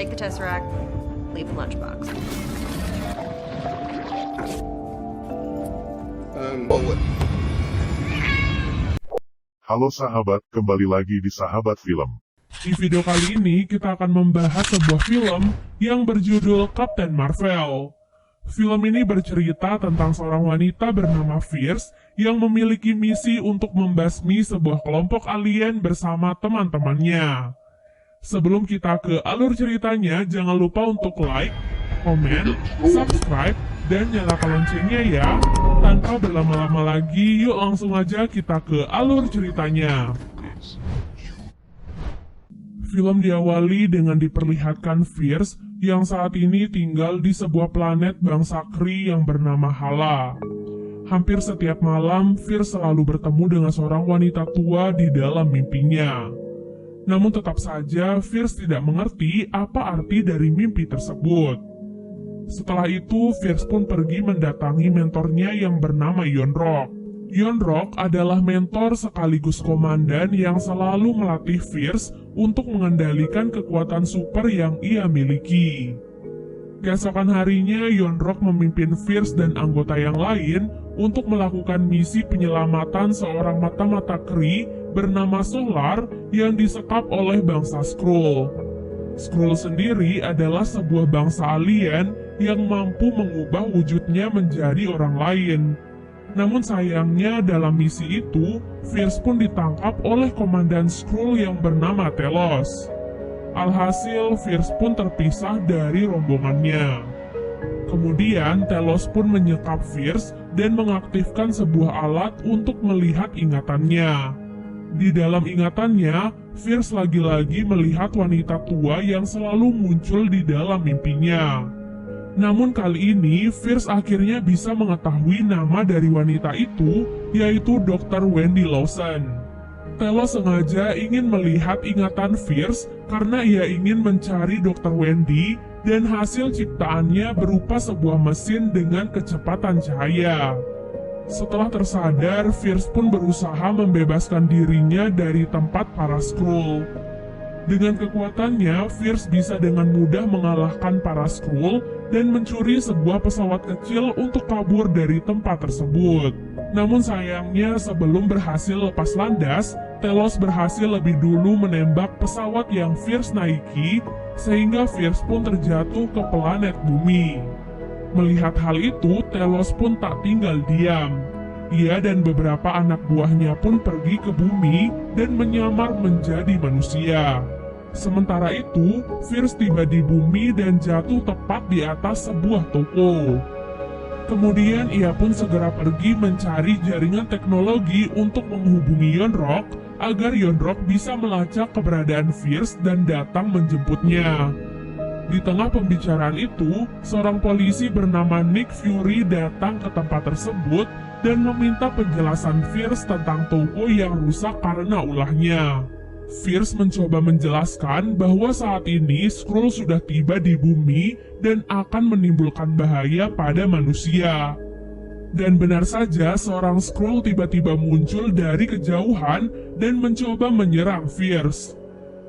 Take the Tesseract, leave the lunchbox. Halo sahabat, kembali lagi di Sahabat Film. Di video kali ini kita akan membahas sebuah film yang berjudul Captain Marvel. Film ini bercerita tentang seorang wanita bernama Fierce yang memiliki misi untuk membasmi sebuah kelompok alien bersama teman-temannya. Sebelum kita ke alur ceritanya, jangan lupa untuk like, komen, subscribe, dan nyalakan loncengnya ya. Tanpa berlama-lama lagi, yuk langsung aja kita ke alur ceritanya. Film diawali dengan diperlihatkan Fierce yang saat ini tinggal di sebuah planet bangsa Kree yang bernama Hala. Hampir setiap malam, Fierce selalu bertemu dengan seorang wanita tua di dalam mimpinya. Namun tetap saja, Fierce tidak mengerti apa arti dari mimpi tersebut. Setelah itu, Fierce pun pergi mendatangi mentornya yang bernama Yon-Rogg. Yon-Rogg adalah mentor sekaligus komandan yang selalu melatih Fierce untuk mengendalikan kekuatan super yang ia miliki. Keesokan harinya, Yon-Rogg memimpin Fierce dan anggota yang lain untuk melakukan misi penyelamatan seorang mata-mata Kree bernama Solar yang disekap oleh bangsa Skrull. Skrull sendiri adalah sebuah bangsa alien yang mampu mengubah wujudnya menjadi orang lain. Namun sayangnya dalam misi itu, Fierce pun ditangkap oleh komandan Skrull yang bernama Telos. Alhasil, Fierce pun terpisah dari rombongannya. Kemudian, Telos pun menyekap Fierce dan mengaktifkan sebuah alat untuk melihat ingatannya. Di dalam ingatannya, Fierce lagi-lagi melihat wanita tua yang selalu muncul di dalam mimpinya. Namun kali ini, Fierce akhirnya bisa mengetahui nama dari wanita itu, yaitu Dr. Wendy Lawson. Telos sengaja ingin melihat ingatan Fierce karena ia ingin mencari Dr. Wendy dan hasil ciptaannya berupa sebuah mesin dengan kecepatan cahaya. Setelah tersadar, Fierce pun berusaha membebaskan dirinya dari tempat para Skrull. Dengan kekuatannya, Fierce bisa dengan mudah mengalahkan para Skrull dan mencuri sebuah pesawat kecil untuk kabur dari tempat tersebut. Namun sayangnya, sebelum berhasil lepas landas, Telos berhasil lebih dulu menembak pesawat yang Fierce naiki, sehingga Fierce pun terjatuh ke planet bumi. Melihat hal itu, Telos pun tak tinggal diam. Ia dan beberapa anak buahnya pun pergi ke bumi dan menyamar menjadi manusia. Sementara itu, Fierce tiba di bumi dan jatuh tepat di atas sebuah toko. Kemudian ia pun segera pergi mencari jaringan teknologi untuk menghubungi Yon-Rogg agar Yon-Rogg bisa melacak keberadaan Fierce dan datang menjemputnya. Di tengah pembicaraan itu, seorang polisi bernama Nick Fury datang ke tempat tersebut dan meminta penjelasan Fierce tentang toko yang rusak karena ulahnya. Fierce mencoba menjelaskan bahwa saat ini Skrull sudah tiba di bumi dan akan menimbulkan bahaya pada manusia. Dan benar saja, seorang Skrull tiba-tiba muncul dari kejauhan dan mencoba menyerang Fierce.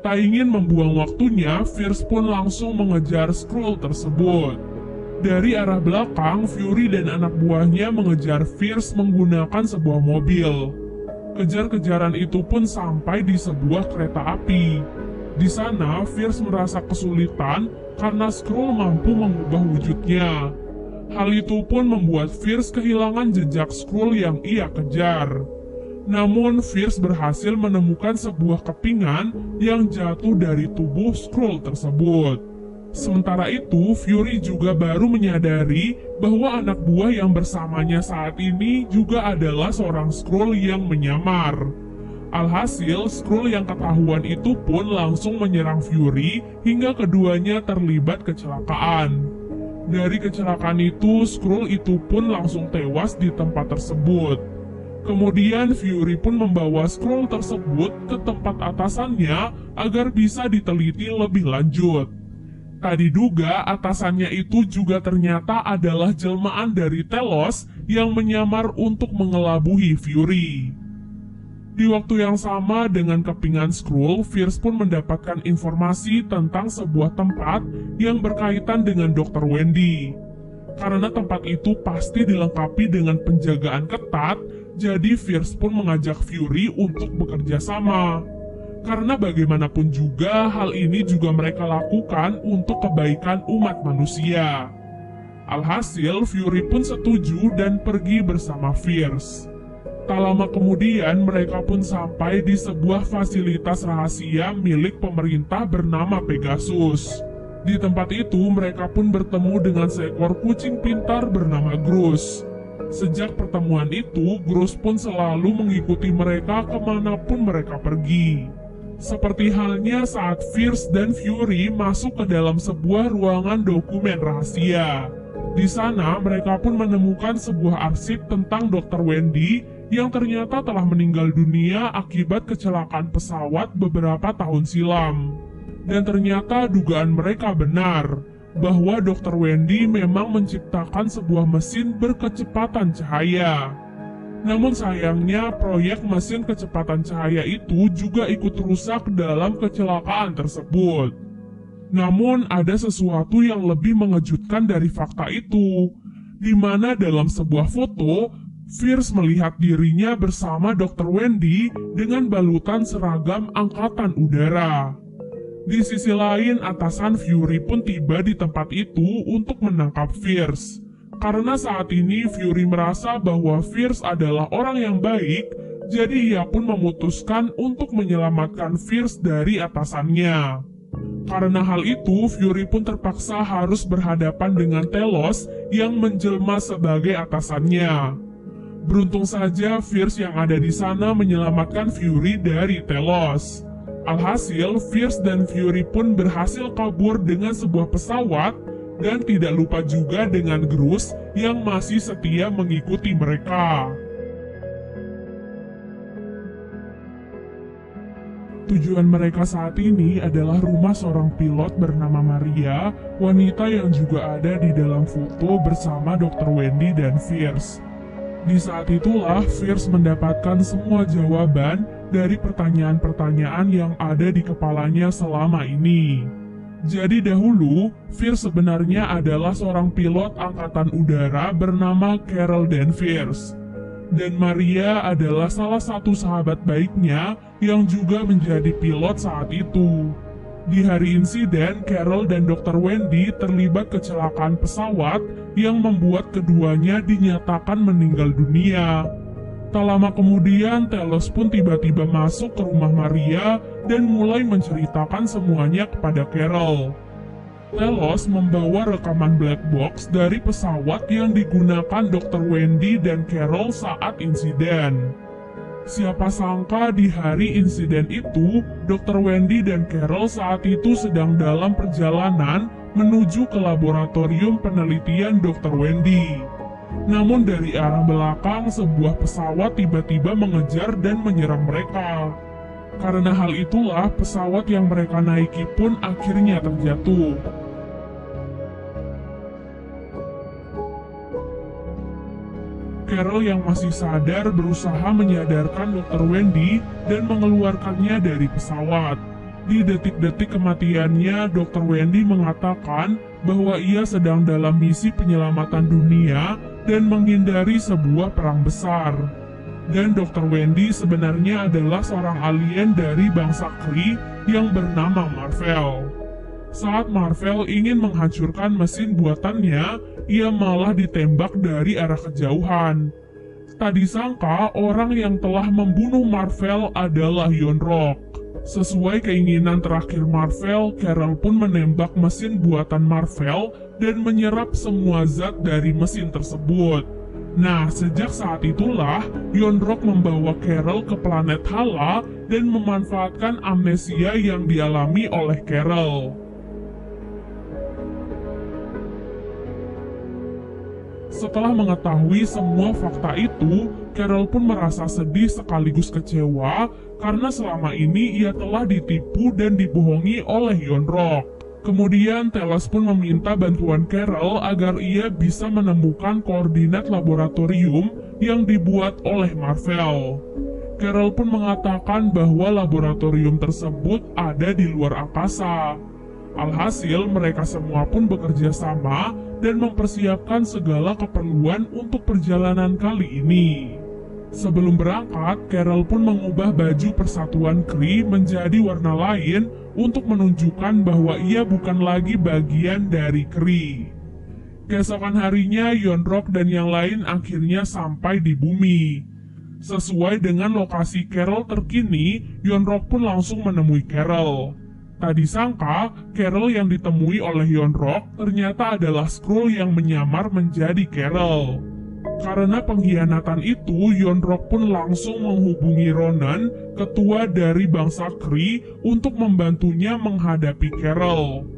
Tak ingin membuang waktunya, Fierce pun langsung mengejar Skrull tersebut. Dari arah belakang, Fury dan anak buahnya mengejar Fierce menggunakan sebuah mobil. Kejar-kejaran itu pun sampai di sebuah kereta api. Di sana, Fierce merasa kesulitan karena Skrull mampu mengubah wujudnya. Hal itu pun membuat Fierce kehilangan jejak Skrull yang ia kejar. Namun, Fierce berhasil menemukan sebuah kepingan yang jatuh dari tubuh Skrull tersebut. Sementara itu, Fury juga baru menyadari bahwa anak buah yang bersamanya saat ini juga adalah seorang Skrull yang menyamar. Alhasil, Skrull yang ketahuan itu pun langsung menyerang Fury hingga keduanya terlibat kecelakaan. Dari kecelakaan itu, Skrull itu pun langsung tewas di tempat tersebut. Kemudian Fury pun membawa Skrull tersebut ke tempat atasannya agar bisa diteliti lebih lanjut. Tak diduga atasannya itu juga ternyata adalah jelmaan dari Telos yang menyamar untuk mengelabui Fury. Di waktu yang sama dengan kepingan Skrull, Fierce pun mendapatkan informasi tentang sebuah tempat yang berkaitan dengan Dr. Wendy. Karena tempat itu pasti dilengkapi dengan penjagaan ketat, jadi Fierce pun mengajak Fury untuk bekerja sama. Karena bagaimanapun juga, hal ini juga mereka lakukan untuk kebaikan umat manusia. Alhasil, Fury pun setuju dan pergi bersama Fierce. Tak lama kemudian, mereka pun sampai di sebuah fasilitas rahasia milik pemerintah bernama Pegasus. Di tempat itu, mereka pun bertemu dengan seekor kucing pintar bernama Groose. Sejak pertemuan itu, Groose pun selalu mengikuti mereka kemanapun mereka pergi. Seperti halnya saat Fierce dan Fury masuk ke dalam sebuah ruangan dokumen rahasia. Di sana, mereka pun menemukan sebuah arsip tentang Dr. Wendy yang ternyata telah meninggal dunia akibat kecelakaan pesawat beberapa tahun silam. Dan ternyata dugaan mereka benar, bahwa Dr. Wendy memang menciptakan sebuah mesin berkecepatan cahaya. Namun sayangnya, proyek mesin kecepatan cahaya itu juga ikut rusak dalam kecelakaan tersebut. Namun ada sesuatu yang lebih mengejutkan dari fakta itu, di mana dalam sebuah foto, Fierce melihat dirinya bersama Dr. Wendy dengan balutan seragam angkatan udara. Di sisi lain, atasan Fury pun tiba di tempat itu untuk menangkap Fierce. Karena saat ini Fury merasa bahwa Fierce adalah orang yang baik, jadi ia pun memutuskan untuk menyelamatkan Fierce dari atasannya. Karena hal itu, Fury pun terpaksa harus berhadapan dengan Telos yang menjelma sebagai atasannya. Beruntung saja Fierce yang ada di sana menyelamatkan Fury dari Telos. Alhasil, Fierce dan Fury pun berhasil kabur dengan sebuah pesawat dan tidak lupa juga dengan Groose yang masih setia mengikuti mereka. Tujuan mereka saat ini adalah rumah seorang pilot bernama Maria, wanita yang juga ada di dalam foto bersama Dr. Wendy dan Fierce. Di saat itulah Fierce mendapatkan semua jawaban dari pertanyaan-pertanyaan yang ada di kepalanya selama ini. Jadi dahulu, Fierce sebenarnya adalah seorang pilot angkatan udara bernama Carol Danvers. Dan Maria adalah salah satu sahabat baiknya yang juga menjadi pilot saat itu. Di hari insiden, Carol dan Dr. Wendy terlibat kecelakaan pesawat yang membuat keduanya dinyatakan meninggal dunia. Tak lama kemudian, Telos pun tiba-tiba masuk ke rumah Maria dan mulai menceritakan semuanya kepada Carol. Telos membawa rekaman black box dari pesawat yang digunakan Dr. Wendy dan Carol saat insiden. Siapa sangka di hari insiden itu, Dr. Wendy dan Carol saat itu sedang dalam perjalanan menuju ke laboratorium penelitian Dr. Wendy. Namun dari arah belakang, sebuah pesawat tiba-tiba mengejar dan menyerang mereka. Karena hal itulah, pesawat yang mereka naiki pun akhirnya terjatuh. Carol yang masih sadar berusaha menyadarkan Dr. Wendy dan mengeluarkannya dari pesawat. Di detik-detik kematiannya, Dr. Wendy mengatakan bahwa ia sedang dalam misi penyelamatan dunia dan menghindari sebuah perang besar. Dan Dr. Wendy sebenarnya adalah seorang alien dari bangsa Kree yang bernama Marvel. Saat Marvel ingin menghancurkan mesin buatannya, ia malah ditembak dari arah kejauhan. Tak disangka, orang yang telah membunuh Marvel adalah Yon-Rogg. Sesuai keinginan terakhir Marvel, Carol pun menembak mesin buatan Marvel dan menyerap semua zat dari mesin tersebut. Nah, sejak saat itulah, Yon-Rogg membawa Carol ke planet Hala dan memanfaatkan amnesia yang dialami oleh Carol. Setelah mengetahui semua fakta itu, Carol pun merasa sedih sekaligus kecewa karena selama ini ia telah ditipu dan dibohongi oleh Yon-Rogg. Kemudian Telos pun meminta bantuan Carol agar ia bisa menemukan koordinat laboratorium yang dibuat oleh Marvel. Carol pun mengatakan bahwa laboratorium tersebut ada di luar angkasa. Alhasil, mereka semua pun bekerja sama dan mempersiapkan segala keperluan untuk perjalanan kali ini. Sebelum berangkat, Carol pun mengubah baju persatuan Kree menjadi warna lain untuk menunjukkan bahwa ia bukan lagi bagian dari Kree. Keesokan harinya, Yonrok dan yang lain akhirnya sampai di bumi. Sesuai dengan lokasi Carol terkini, Yonrok pun langsung menemui Carol. Tak disangka, Carol yang ditemui oleh Yonrok ternyata adalah Skrull yang menyamar menjadi Carol. Karena pengkhianatan itu, Yonrok pun langsung menghubungi Ronan, ketua dari bangsa Kree, untuk membantunya menghadapi Carol.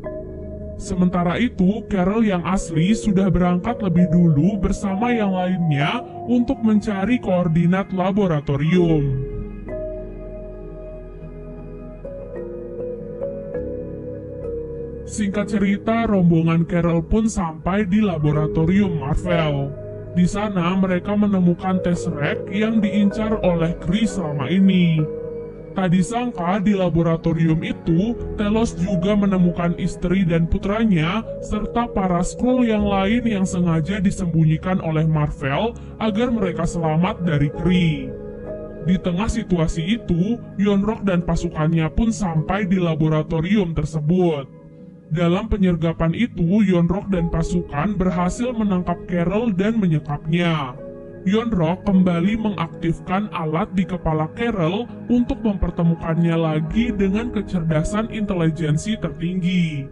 Sementara itu, Carol yang asli sudah berangkat lebih dulu bersama yang lainnya untuk mencari koordinat laboratorium. Singkat cerita, rombongan Carol pun sampai di laboratorium Marvel. Di sana mereka menemukan Tesseract yang diincar oleh Kree selama ini. Tak disangka di laboratorium itu, Telos juga menemukan istri dan putranya, serta para Skrull yang lain yang sengaja disembunyikan oleh Marvel agar mereka selamat dari Kree. Di tengah situasi itu, Yonrok dan pasukannya pun sampai di laboratorium tersebut. Dalam penyergapan itu, Yonrok dan pasukan berhasil menangkap Carol dan menyekapnya. Yonrok kembali mengaktifkan alat di kepala Carol untuk mempertemukannya lagi dengan kecerdasan intelijensi tertinggi.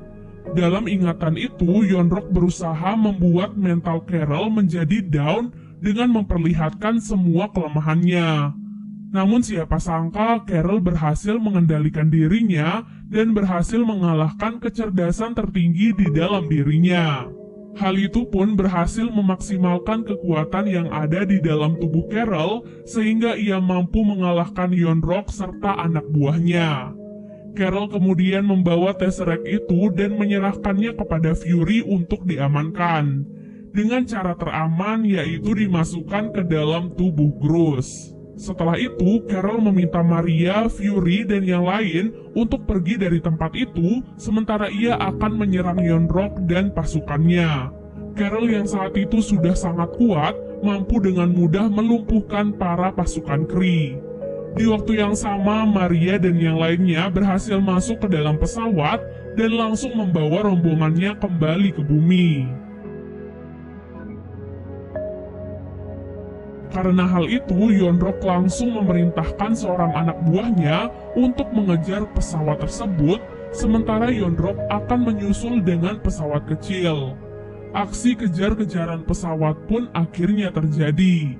Dalam ingatan itu, Yonrok berusaha membuat mental Carol menjadi down dengan memperlihatkan semua kelemahannya. Namun siapa sangka Carol berhasil mengendalikan dirinya dan berhasil mengalahkan kecerdasan tertinggi di dalam dirinya. Hal itu pun berhasil memaksimalkan kekuatan yang ada di dalam tubuh Carol sehingga ia mampu mengalahkan Yonrok serta anak buahnya. Carol kemudian membawa Tesseract itu dan menyerahkannya kepada Fury untuk diamankan. Dengan cara teraman yaitu dimasukkan ke dalam tubuh Groose. Setelah itu, Carol meminta Maria, Fury, dan yang lain untuk pergi dari tempat itu, sementara ia akan menyerang Yonrok dan pasukannya. Carol yang saat itu sudah sangat kuat, mampu dengan mudah melumpuhkan para pasukan Kree. Di waktu yang sama, Maria dan yang lainnya berhasil masuk ke dalam pesawat dan langsung membawa rombongannya kembali ke bumi. Karena hal itu, Yonrok langsung memerintahkan seorang anak buahnya untuk mengejar pesawat tersebut, sementara Yonrok akan menyusul dengan pesawat kecil. Aksi kejar-kejaran pesawat pun akhirnya terjadi.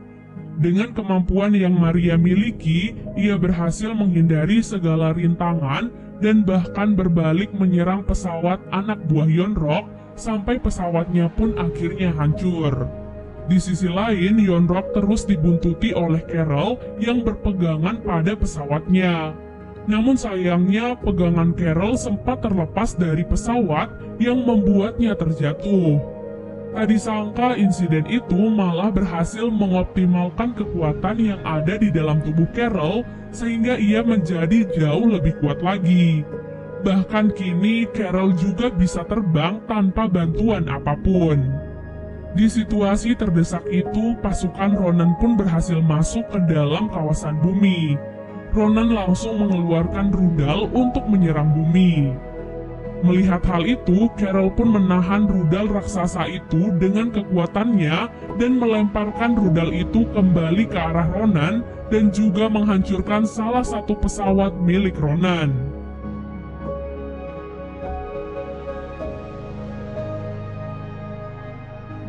Dengan kemampuan yang Maria miliki, ia berhasil menghindari segala rintangan dan bahkan berbalik menyerang pesawat anak buah Yonrok sampai pesawatnya pun akhirnya hancur. Di sisi lain, Yonrok terus dibuntuti oleh Carol yang berpegangan pada pesawatnya. Namun sayangnya, pegangan Carol sempat terlepas dari pesawat yang membuatnya terjatuh. Tak disangka insiden itu malah berhasil mengoptimalkan kekuatan yang ada di dalam tubuh Carol sehingga ia menjadi jauh lebih kuat lagi. Bahkan kini Carol juga bisa terbang tanpa bantuan apapun. Di situasi terdesak itu, pasukan Ronan pun berhasil masuk ke dalam kawasan bumi. Ronan langsung mengeluarkan rudal untuk menyerang bumi. Melihat hal itu, Carol pun menahan rudal raksasa itu dengan kekuatannya dan melemparkan rudal itu kembali ke arah Ronan dan juga menghancurkan salah satu pesawat milik Ronan.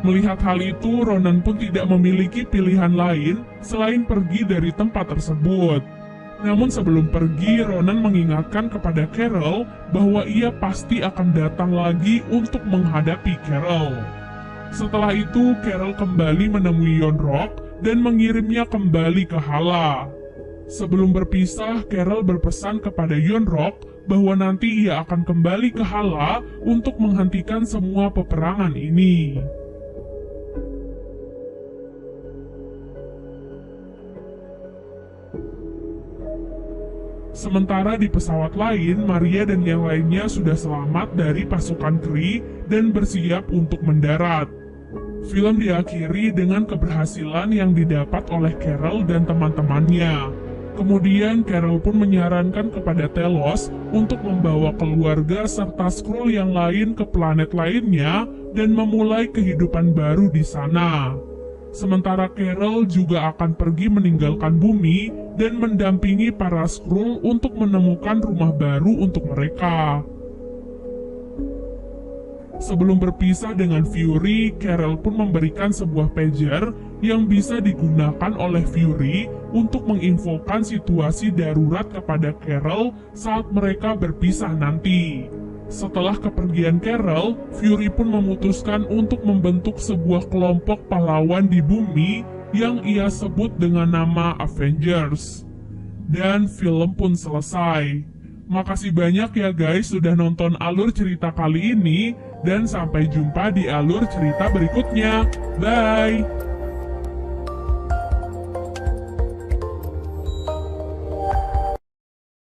Melihat hal itu, Ronan pun tidak memiliki pilihan lain selain pergi dari tempat tersebut. Namun sebelum pergi, Ronan mengingatkan kepada Carol bahwa ia pasti akan datang lagi untuk menghadapi Carol. Setelah itu, Carol kembali menemui Yonrok dan mengirimnya kembali ke Hala. Sebelum berpisah, Carol berpesan kepada Yonrok bahwa nanti ia akan kembali ke Hala untuk menghentikan semua peperangan ini. Sementara di pesawat lain, Maria dan yang lainnya sudah selamat dari pasukan Kree dan bersiap untuk mendarat. Film diakhiri dengan keberhasilan yang didapat oleh Carol dan teman-temannya. Kemudian Carol pun menyarankan kepada Telos untuk membawa keluarga serta Skrull yang lain ke planet lainnya dan memulai kehidupan baru di sana. Sementara Carol juga akan pergi meninggalkan bumi dan mendampingi para Skrull untuk menemukan rumah baru untuk mereka. Sebelum berpisah dengan Fury, Carol pun memberikan sebuah pager yang bisa digunakan oleh Fury untuk menginfokan situasi darurat kepada Carol saat mereka berpisah nanti. Setelah kepergian Carol, Fury pun memutuskan untuk membentuk sebuah kelompok pahlawan di bumi yang ia sebut dengan nama Avengers. Dan film pun selesai. Makasih banyak ya guys sudah nonton alur cerita kali ini, dan sampai jumpa di alur cerita berikutnya. Bye!